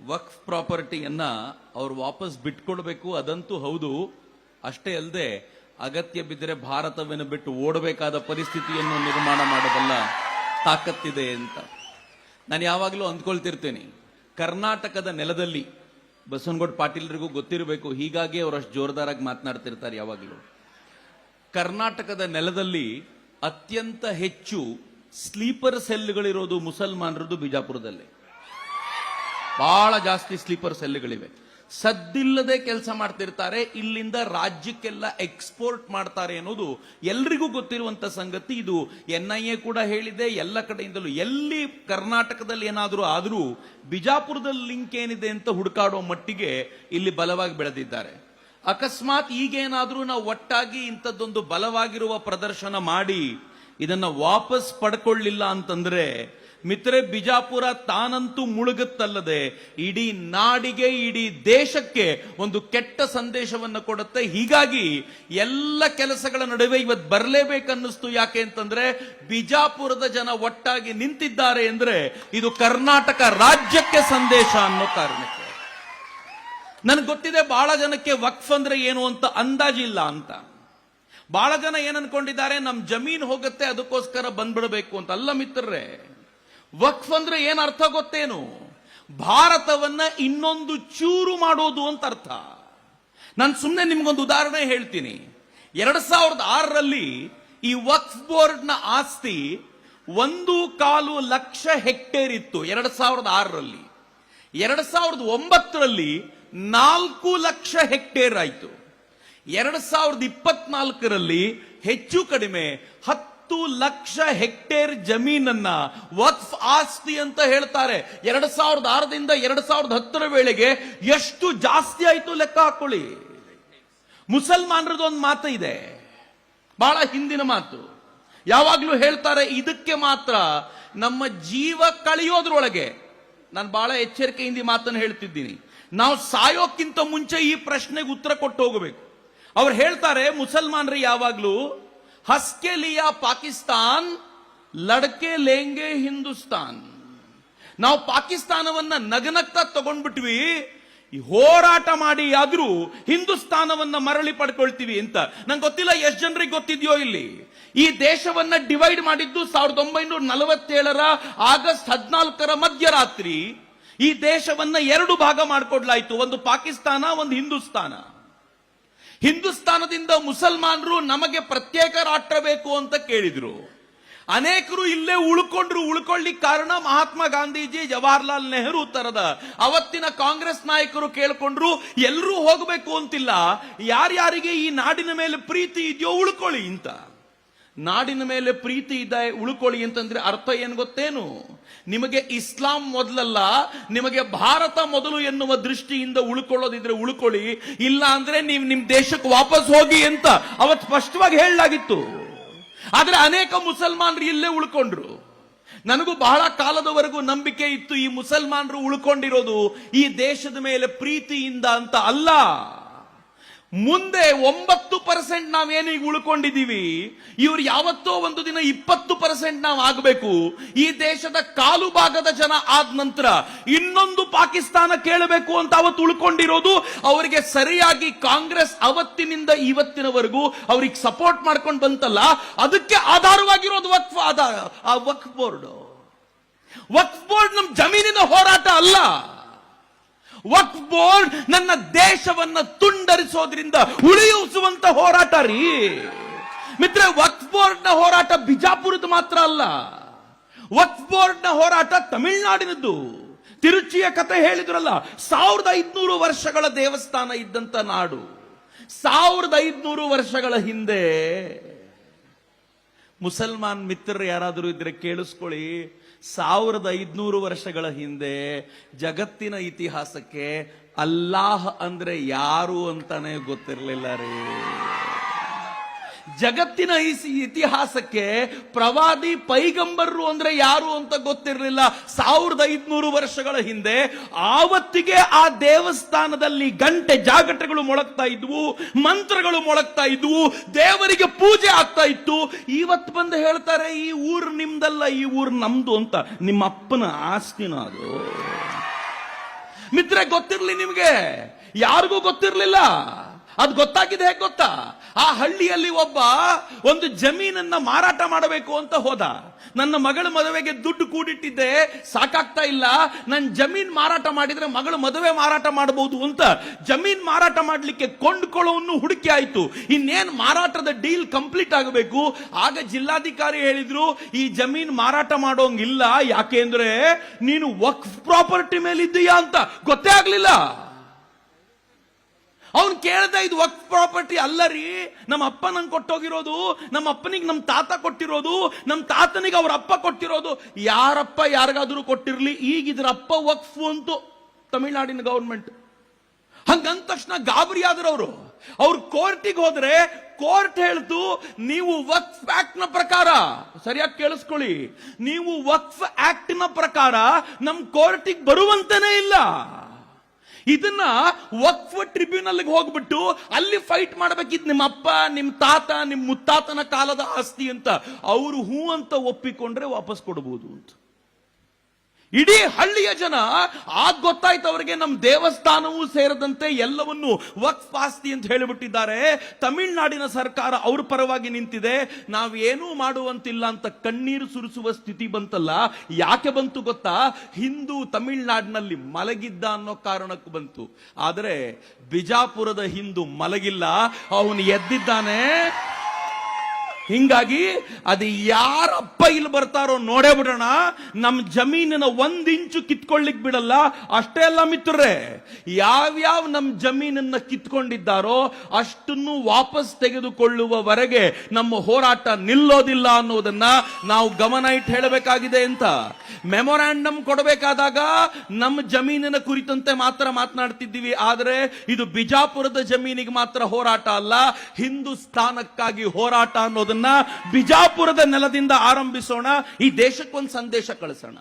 ವಕ್ಫ್ ಪ್ರಾಪರ್ಟಿಯನ್ನ ಅವ್ರು ವಾಪಸ್ ಬಿಟ್ಕೊಡ್ಬೇಕು, ಅದಂತೂ ಹೌದು. ಅಷ್ಟೇ ಅಲ್ಲದೆ ಅಗತ್ಯ ಬಿದ್ದರೆ ಭಾರತವನ್ನು ಬಿಟ್ಟು ಓಡಬೇಕಾದ ಪರಿಸ್ಥಿತಿಯನ್ನು ನಿರ್ಮಾಣ ಮಾಡಬಲ್ಲ ತಾಕತ್ತಿದೆ ಅಂತ ನಾನು ಯಾವಾಗಲೂ ಅಂದ್ಕೊಳ್ತಿರ್ತೇನೆ. ಕರ್ನಾಟಕದ ನೆಲದಲ್ಲಿ ಬಸವನಗೌಡ ಪಾಟೀಲರಿಗೂ ಗೊತ್ತಿರಬೇಕು, ಹೀಗಾಗಿ ಅವರಷ್ಟು ಜೋರ್ದಾರಾಗಿ ಮಾತನಾಡ್ತಿರ್ತಾರೆ ಯಾವಾಗಲೂ. ಕರ್ನಾಟಕದ ನೆಲದಲ್ಲಿ ಅತ್ಯಂತ ಹೆಚ್ಚು ಸ್ಲೀಪರ್ ಸೆಲ್ಗಳಿರೋದು ಮುಸಲ್ಮಾನರದು ಬಿಜಾಪುರದಲ್ಲಿ. ಬಹಳ ಜಾಸ್ತಿ ಸ್ಲೀಪರ್ ಸೆಲ್ಗಳಿವೆ. ಸದ್ದಿಲ್ಲದೆ ಕೆಲಸ ಮಾಡ್ತಿರ್ತಾರೆ, ಇಲ್ಲಿಂದ ರಾಜ್ಯಕ್ಕೆಲ್ಲ ಎಕ್ಸ್ಪೋರ್ಟ್ ಮಾಡ್ತಾರೆ ಅನ್ನೋದು ಎಲ್ರಿಗೂ ಗೊತ್ತಿರುವಂತ ಸಂಗತಿ. ಇದು NIA ಕೂಡ ಹೇಳಿದೆ, ಎಲ್ಲ ಕಡೆಯಿಂದಲೂ. ಎಲ್ಲಿ ಕರ್ನಾಟಕದಲ್ಲಿ ಏನಾದರೂ ಆದರೂ ಬಿಜಾಪುರದಲ್ಲಿ ಲಿಂಕ್ ಏನಿದೆ ಅಂತ ಹುಡುಕಾಡೋ ಮಟ್ಟಿಗೆ ಇಲ್ಲಿ ಬಲವಾಗಿ ಬೆಳೆದಿದ್ದಾರೆ. ಅಕಸ್ಮಾತ್ ಈಗೇನಾದ್ರೂ ನಾವು ಒಟ್ಟಾಗಿ ಇಂಥದ್ದೊಂದು ಬಲವಾಗಿರುವ ಪ್ರದರ್ಶನ ಮಾಡಿ ಇದನ್ನ ವಾಪಸ್ ಪಡ್ಕೊಳ್ಳಿಲ್ಲ ಅಂತಂದ್ರೆ ಮಿತ್ರೆ, ಬಿಜಾಪುರ ತಾನಂತೂ ಮುಳುಗುತ್ತಲ್ಲದೆ ಇಡೀ ನಾಡಿಗೆ, ಇಡೀ ದೇಶಕ್ಕೆ ಒಂದು ಕೆಟ್ಟ ಸಂದೇಶವನ್ನು ಕೊಡುತ್ತೆ. ಹೀಗಾಗಿ ಎಲ್ಲ ಕೆಲಸಗಳ ನಡುವೆ ಇವತ್ತು ಬರಲೇಬೇಕನ್ನಿಸ್ತು. ಯಾಕೆ ಅಂತಂದ್ರೆ ಬಿಜಾಪುರದ ಜನ ಒಟ್ಟಾಗಿ ನಿಂತಿದ್ದಾರೆ ಅಂದ್ರೆ ಇದು ಕರ್ನಾಟಕ ರಾಜ್ಯಕ್ಕೆ ಸಂದೇಶ ಅನ್ನೋ ಕಾರಣಕ್ಕೆ. ನನಗೆ ಗೊತ್ತಿದೆ ಬಹಳ ಜನಕ್ಕೆ ವಕ್ಫ್ ಅಂದ್ರೆ ಏನು ಅಂತ ಅಂದಾಜಿಲ್ಲ ಅಂತ. ಬಹಳ ಜನ ಏನ್ ಅನ್ಕೊಂಡಿದ್ದಾರೆ, ನಮ್ ಜಮೀನ್ ಹೋಗುತ್ತೆ ಅದಕ್ಕೋಸ್ಕರ ಬಂದ್ಬಿಡಬೇಕು ಅಂತ. ಅಲ್ಲ ಮಿತ್ರರೇ, ವಕ್ಫ್ ಅಂದ್ರೆ ಏನ್ ಅರ್ಥ ಗೊತ್ತೇನು? ಭಾರತವನ್ನ ಇನ್ನೊಂದು ಚೂರು ಮಾಡೋದು ಅಂತ ಅರ್ಥ. ನಾನು ಸುಮ್ಮನೆ ನಿಮ್ಗೊಂದು ಉದಾಹರಣೆ ಹೇಳ್ತೀನಿ. 2006ರಲ್ಲಿ ಈ ವಕ್ಫ್ ಬೋರ್ಡ್ ನ ಆಸ್ತಿ 1.25 ಲಕ್ಷ ಹೆಕ್ಟೇರ್ ಇತ್ತು 2006ರಲ್ಲಿ. 2009ರಲ್ಲಿ 4 ಲಕ್ಷ ಹೆಕ್ಟೇರ್ ಆಯಿತು. 2024ರಲ್ಲಿ ಹೆಚ್ಚು ಕಡಿಮೆ 10 ಲಕ್ಷ ಹೆಕ್ಟೇರ್ ಜಮೀನನ್ನ ವಕ್ಫ್ ಆಸ್ತಿ ಅಂತ ಹೇಳ್ತಾರೆ. 2006ದಿಂದ 2010ರ ವೇಳೆಗೆ ಎಷ್ಟು ಜಾಸ್ತಿ ಆಯ್ತು ಲೆಕ್ಕ ಹಾಕೊಳ್ಳಿ. ಮುಸಲ್ಮಾನರದ್ದು ಒಂದು ಮಾತು ಇದೆ, ಬಹಳ ಹಿಂದಿನ ಮಾತು. ಯಾವಾಗ್ಲೂ ಹೇಳ್ತಾರೆ, ಇದಕ್ಕೆ ಮಾತ್ರ ನಮ್ಮ ಜೀವ ಕಳೆಯೋದ್ರೊಳಗೆ, ನಾನು ಬಹಳ ಎಚ್ಚರಿಕೆಯಿಂದ ಮಾತನ್ನು ಹೇಳ್ತಿದ್ದೀನಿ, ನಾವು ಸಾಯೋಕ್ಕಿಂತ ಮುಂಚೆ ಈ ಪ್ರಶ್ನೆಗೆ ಉತ್ತರ ಕೊಟ್ಟು ಹೋಗಬೇಕು. ಅವ್ರು ಹೇಳ್ತಾರೆ, ಮುಸಲ್ಮಾನರು ಯಾವಾಗ್ಲೂ ಹಸ್ಕೆ ಲಿಯಾ ಪಾಕಿಸ್ತಾನ್, ಲಡ್ಕೆ ಲೇಂಗೆ ಹಿಂದೂಸ್ತಾನ್. ನಾವು ಪಾಕಿಸ್ತಾನವನ್ನ ನಗನಗ್ತಾ ತಗೊಂಡ್ಬಿಟ್ವಿ, ಹೋರಾಟ ಮಾಡಿ ಆದ್ರೂ ಹಿಂದೂಸ್ತಾನವನ್ನ ಮರಳಿ ಪಡ್ಕೊಳ್ತೀವಿ ಅಂತ. ನಂಗೆ ಗೊತ್ತಿಲ್ಲ ಎಷ್ಟು ಜನರಿಗೆ ಗೊತ್ತಿದೆಯೋ ಇಲ್ಲಿ. ಈ ದೇಶವನ್ನ ಡಿವೈಡ್ ಮಾಡಿದ್ದು 1947ರ ಆಗಸ್ಟ್ 14ರ ಮಧ್ಯರಾತ್ರಿ. ಈ ದೇಶವನ್ನ 2 ಭಾಗ ಮಾಡಿಕೊಡ್ಲಾಯ್ತು, ಒಂದು ಪಾಕಿಸ್ತಾನ, ಒಂದು ಹಿಂದೂಸ್ತಾನ. ಹಿಂದೂಸ್ತಾನದಿಂದ ಮುಸಲ್ಮಾನರು ನಮಗೆ ಪ್ರತ್ಯೇಕ ರಾಷ್ಟ್ರ ಬೇಕು ಅಂತ ಕೇಳಿದ್ರು. ಅನೇಕರು ಇಲ್ಲೇ ಉಳ್ಕೊಳ್ಳಿಕ್ಕೆ ಕಾರಣ ಮಹಾತ್ಮ ಗಾಂಧೀಜಿ, ಜವಾಹರ್ಲಾಲ್ ನೆಹರು ತರದ ಅವತ್ತಿನ ಕಾಂಗ್ರೆಸ್ ನಾಯಕರು ಕೇಳ್ಕೊಂಡ್ರು, ಎಲ್ಲರೂ ಹೋಗಬೇಕು ಅಂತಿಲ್ಲ, ಯಾರ್ಯಾರಿಗೆ ಈ ನಾಡಿನ ಮೇಲೆ ಪ್ರೀತಿ ಇದೆಯೋ ಉಳ್ಕೊಳ್ಳಿ ಅಂತ. ನಾಡಿನ ಮೇಲೆ ಪ್ರೀತಿ ಇದೆ ಉಳ್ಕೊಳ್ಳಿ ಅಂತಂದ್ರೆ ಅರ್ಥ ಏನ್ ಗೊತ್ತೇನು? ನಿಮಗೆ ಇಸ್ಲಾಂ ಮೊದಲಲ್ಲ, ನಿಮಗೆ ಭಾರತ ಮೊದಲು ಎನ್ನುವ ದೃಷ್ಟಿಯಿಂದ ಉಳ್ಕೊಳ್ಳೋದಿದ್ರೆ ಉಳ್ಕೊಳ್ಳಿ, ಇಲ್ಲ ಅಂದ್ರೆ ನೀವು ನಿಮ್ ದೇಶಕ್ಕೆ ವಾಪಸ್ ಹೋಗಿ ಅಂತ ಅವತ್ತು ಸ್ಪಷ್ಟವಾಗಿ ಹೇಳಲಾಗಿತ್ತು. ಆದ್ರೆ ಅನೇಕ ಮುಸಲ್ಮಾನರು ಇಲ್ಲೇ ಉಳ್ಕೊಂಡ್ರು. ನನಗೂ ಬಹಳ ಕಾಲದವರೆಗೂ ನಂಬಿಕೆ ಇತ್ತು, ಈ ಮುಸಲ್ಮಾನರು ಉಳ್ಕೊಂಡಿರೋದು ಈ ದೇಶದ ಮೇಲೆ ಪ್ರೀತಿಯಿಂದ ಅಂತ ಅಲ್ಲ. ಮುಂದೆ 9% ನಾವೇನೀಗ ಉಳ್ಕೊಂಡಿದ್ದೀವಿ, ಇವ್ರು ಯಾವತ್ತೋ ಒಂದು ದಿನ 20% ನಾವು ಆಗಬೇಕು. ಈ ದೇಶದ ಕಾಲು ಭಾಗದ ಜನ ಆದ ನಂತರ ಇನ್ನೊಂದು ಪಾಕಿಸ್ತಾನ ಕೇಳಬೇಕು ಅಂತ ಅವತ್ತು ಉಳ್ಕೊಂಡಿರೋದು. ಅವರಿಗೆ ಸರಿಯಾಗಿ ಕಾಂಗ್ರೆಸ್ ಅವತ್ತಿನಿಂದ ಇವತ್ತಿನವರೆಗೂ ಅವ್ರಿಗೆ ಸಪೋರ್ಟ್ ಮಾಡ್ಕೊಂಡು ಬಂತಲ್ಲ, ಅದಕ್ಕೆ ಆಧಾರವಾಗಿರೋದು ವಕ್ಫ್ ಬೋರ್ಡ್. ವಕ್ಫ್ ಬೋರ್ಡ್ ನಮ್ ಜಮೀನಿನ ಹೋರಾಟ ಅಲ್ಲ. ವಕ್ಫ್ ಬೋರ್ಡ್ ನನ್ನ ದೇಶವನ್ನ ತುಂಡರಿಸೋದ್ರಿಂದ ಉಳಿಯುವಂತ ಹೋರಾಟ ರೀ ಮಿತ್ರ. ವಕ್ಫ್ ಬೋರ್ಡ್ ನ ಹೋರಾಟ ಬಿಜಾಪುರದ ಮಾತ್ರ ಅಲ್ಲ, ವಕ್ಫ್ ಬೋರ್ಡ್ ನ ಹೋರಾಟ ತಮಿಳುನಾಡಿನದ್ದು. ತಿರುಚಿಯ ಕತೆ ಹೇಳಿದ್ರಲ್ಲ, 1500 ವರ್ಷಗಳ ದೇವಸ್ಥಾನ ಇದ್ದಂತ ನಾಡು. 1500 ವರ್ಷಗಳ ಹಿಂದೆ ಮುಸಲ್ಮಾನ್ ಮಿತ್ರರು ಯಾರಾದರೂ ಇದ್ರೆ ಕೇಳಿಸ್ಕೊಳ್ಳಿ, 1500 ವರ್ಷಗಳ ಹಿಂದೆ ಜಗತ್ತಿನ ಇತಿಹಾಸಕ್ಕೆ ಅಲ್ಲಾಹ್ ಅಂದ್ರೆ ಯಾರು ಅಂತಾನೆ ಗೊತ್ತಿರಲಿಲ್ಲ ರೀ. ಜಗತ್ತಿನ ಇತಿಹಾಸಕ್ಕೆ ಪ್ರವಾದಿ ಪೈಗಂಬರರು ಅಂದ್ರೆ ಯಾರು ಅಂತ ಗೊತ್ತಿರಲಿಲ್ಲ 1500 ವರ್ಷಗಳ ಹಿಂದೆ. ಆವತ್ತಿಗೆ ಆ ದೇವಸ್ಥಾನದಲ್ಲಿ ಗಂಟೆ ಜಾಗಟೆಗಳು ಮೊಳಗ್ತಾ ಇದ್ವು, ಮಂತ್ರಗಳು ಮೊಳಗ್ತಾ ಇದ್ವು, ದೇವರಿಗೆ ಪೂಜೆ ಆಗ್ತಾ ಇತ್ತು. ಇವತ್ತು ಬಂದು ಹೇಳ್ತಾರೆ, ಈ ಊರು ನಿಮ್ದಲ್ಲ, ಈ ಊರು ನಮ್ದು ಅಂತ. ನಿಮ್ಮ ಅಪ್ಪನ ಆಸ್ತಿನ ಅದು. ಮಿತ್ರ ಗೊತ್ತಿರ್ಲಿ ನಿಮ್ಗೆ, ಯಾರಿಗೂ ಗೊತ್ತಿರ್ಲಿಲ್ಲ. ಅದು ಗೊತ್ತಾಗಿದೆ ಹೇಗೆ ಗೊತ್ತಾ? ಆ ಹಳ್ಳಿಯಲ್ಲಿ ಒಬ್ಬ ಒಂದು ಜಮೀನನ್ನ ಮಾರಾಟ ಮಾಡಬೇಕು ಅಂತ ಹೋದ. ನನ್ನ ಮಗಳ ಮದುವೆಗೆ ದುಡ್ಡು ಕೂಡಿಟ್ಟಿದ್ದೆ, ಸಾಕಾಗ್ತಾ ಇಲ್ಲ, ನನ್ನ ಜಮೀನ್ ಮಾರಾಟ ಮಾಡಿದ್ರೆ ಮಗಳ ಮದುವೆ ಮಾರಾಟ ಮಾಡಬಹುದು ಅಂತ ಜಮೀನ್ ಮಾರಾಟ ಮಾಡ್ಲಿಕ್ಕೆ ಕೊಂಡ್ಕೊಳ್ಳೋವನ್ನು ಹುಡುಕಿ ಆಯ್ತು. ಇನ್ನೇನ್ ಮಾರಾಟದ ಡೀಲ್ ಕಂಪ್ಲೀಟ್ ಆಗಬೇಕು. ಆಗ ಜಿಲ್ಲಾಧಿಕಾರಿ ಹೇಳಿದ್ರು, ಈ ಜಮೀನ್ ಮಾರಾಟ ಮಾಡೋಂಗಿಲ್ಲ, ಯಾಕೆಂದ್ರೆ ನೀನು ವಕ್ಫ್ ಪ್ರಾಪರ್ಟಿ ಮೇಲೆ ಇದ್ದೀಯಾ ಅಂತ. ಗೊತ್ತೇ ಆಗ್ಲಿಲ್ಲ. ಅವನ್ ಕೇಳ್ದ, ಇದು ವಕ್ಫ್ ಪ್ರಾಪರ್ಟಿ ಅಲ್ಲ ರೀ, ನಮ್ಮ ಅಪ್ಪ ನಂಗೆ ಕೊಟ್ಟೋಗಿರೋದು, ನಮ್ಮ ಅಪ್ಪನಿಗೆ ನಮ್ಮ ತಾತ ಕೊಟ್ಟಿರೋದು, ನಮ್ಮ ತಾತನಿಗೆ ಅವ್ರ ಅಪ್ಪ ಕೊಟ್ಟಿರೋದು. ಯಾರಪ್ಪ ಯಾರಿಗಾದ್ರೂ ಕೊಟ್ಟಿರ್ಲಿ, ಈಗ ಇದ್ರ ಅಪ್ಪ ವಕ್ಫ್ ಅಂತು ತಮಿಳುನಾಡಿನ ಗವರ್ಮೆಂಟ್. ಹಂಗಂದ ತಕ್ಷಣ ಗಾಬರಿ ಆದ್ರವರು. ಅವ್ರು ಕೋರ್ಟಿಗೆ ಹೋದ್ರೆ ಕೋರ್ಟ್ ಹೇಳ್ತು, ನೀವು ವಕ್ಫ್ ಆಕ್ಟ್ ನ ಪ್ರಕಾರ, ಸರಿಯಾಗಿ ಕೇಳಿಸ್ಕೊಳ್ಳಿ, ನೀವು ವಕ್ಫ್ ಆಕ್ಟ್ ನ ಪ್ರಕಾರ ನಮ್ ಕೋರ್ಟಿಗೆ ಬರುವಂತನೇ ಇಲ್ಲ. ಇದನ್ನ ವಕ್ಫ್ ಟ್ರಿಬ್ಯುನಲ್ ಹೋಗ್ಬಿಟ್ಟು ಅಲ್ಲಿ ಫೈಟ್ ಮಾಡಬೇಕಿದ್ ನಿಮ್ಮ ಅಪ್ಪ, ನಿಮ್ ತಾತ, ನಿಮ್ ಮುತ್ತಾತನ ಕಾಲದ ಆಸ್ತಿ ಅಂತ. ಅವರು ಹೂ ಅಂತ ಒಪ್ಪಿಕೊಂಡ್ರೆ ವಾಪಸ್ ಕೊಡಬಹುದು ಅಂತ. ಇಡೀ ಹಳ್ಳಿಯ ಜನ ಆಗ ಗೊತ್ತಾಯ್ತು ಅವರಿಗೆ, ನಮ್ಮ ದೇವಸ್ಥಾನವೂ ಸೇರದಂತೆ ಎಲ್ಲವನ್ನು ವಕ್ಫ್ ಆಸ್ತಿ ಅಂತ ಹೇಳಿಬಿಟ್ಟಿದ್ದಾರೆ. ತಮಿಳುನಾಡಿನ ಸರ್ಕಾರ ಅವ್ರ ಪರವಾಗಿ ನಿಂತಿದೆ, ನಾವೇನೂ ಮಾಡುವಂತಿಲ್ಲ ಅಂತ ಕಣ್ಣೀರು ಸುರಿಸುವ ಸ್ಥಿತಿ ಬಂತಲ್ಲ. ಯಾಕೆ ಬಂತು ಗೊತ್ತಾ? ಹಿಂದೂ ತಮಿಳುನಾಡಿನಲ್ಲಿ ಮಲಗಿದ್ದ ಅನ್ನೋ ಕಾರಣಕ್ಕೂ ಬಂತು. ಆದರೆ ಬಿಜಾಪುರದ ಹಿಂದೂ ಮಲಗಿಲ್ಲ, ಅವನು ಎದ್ದಿದ್ದಾನೆ. ಹಿಂಗಾಗಿ ಅದು ಯಾರಪ್ಪ ಇಲ್ಲಿ ಬರ್ತಾರೋ ನೋಡೇ ಬಿಡೋಣ, ನಮ್ಮ ಜಮೀನಿನ 1 ಇಂಚು ಕಿತ್ಕೊಳ್ಳಿಕ್ ಬಿಡಲ್ಲ. ಅಷ್ಟೇ ಅಲ್ಲ ಮಿತ್ರರೇ, ಯಾವ್ಯಾವ ನಮ್ಮ ಜಮೀನನ್ನ ಕಿತ್ಕೊಂಡಿದ್ದಾರೋ ಅಷ್ಟನ್ನು ವಾಪಸ್ ತೆಗೆದುಕೊಳ್ಳುವವರೆಗೆ ನಮ್ಮ ಹೋರಾಟ ನಿಲ್ಲೋದಿಲ್ಲ ಅನ್ನೋದನ್ನ ನಾವು ಗಮನ ಇಟ್ಟು ಹೇಳಬೇಕಾಗಿದೆ ಅಂತ. ಮೆಮೊರಾಂಡಮ್ ಕೊಡಬೇಕಾದಾಗ ನಮ್ಮ ಜಮೀನಿನ ಕುರಿತಂತೆ ಮಾತ್ರ ಮಾತನಾಡ್ತಿದ್ದೀವಿ. ಆದರೆ ಇದು ಬಿಜಾಪುರದ ಜಮೀನಿಗೆ ಮಾತ್ರ ಹೋರಾಟ ಅಲ್ಲ, ಹಿಂದೂಸ್ತಾನಕ್ಕಾಗಿ ಹೋರಾಟ ಅನ್ನೋದನ್ನ ಬಿಜಾಪುರದ ನೆಲದಿಂದ ಆರಂಭಿಸೋಣ. ಈ ದೇಶಕ್ಕೊಂದು ಸಂದೇಶ ಕಳಿಸೋಣ.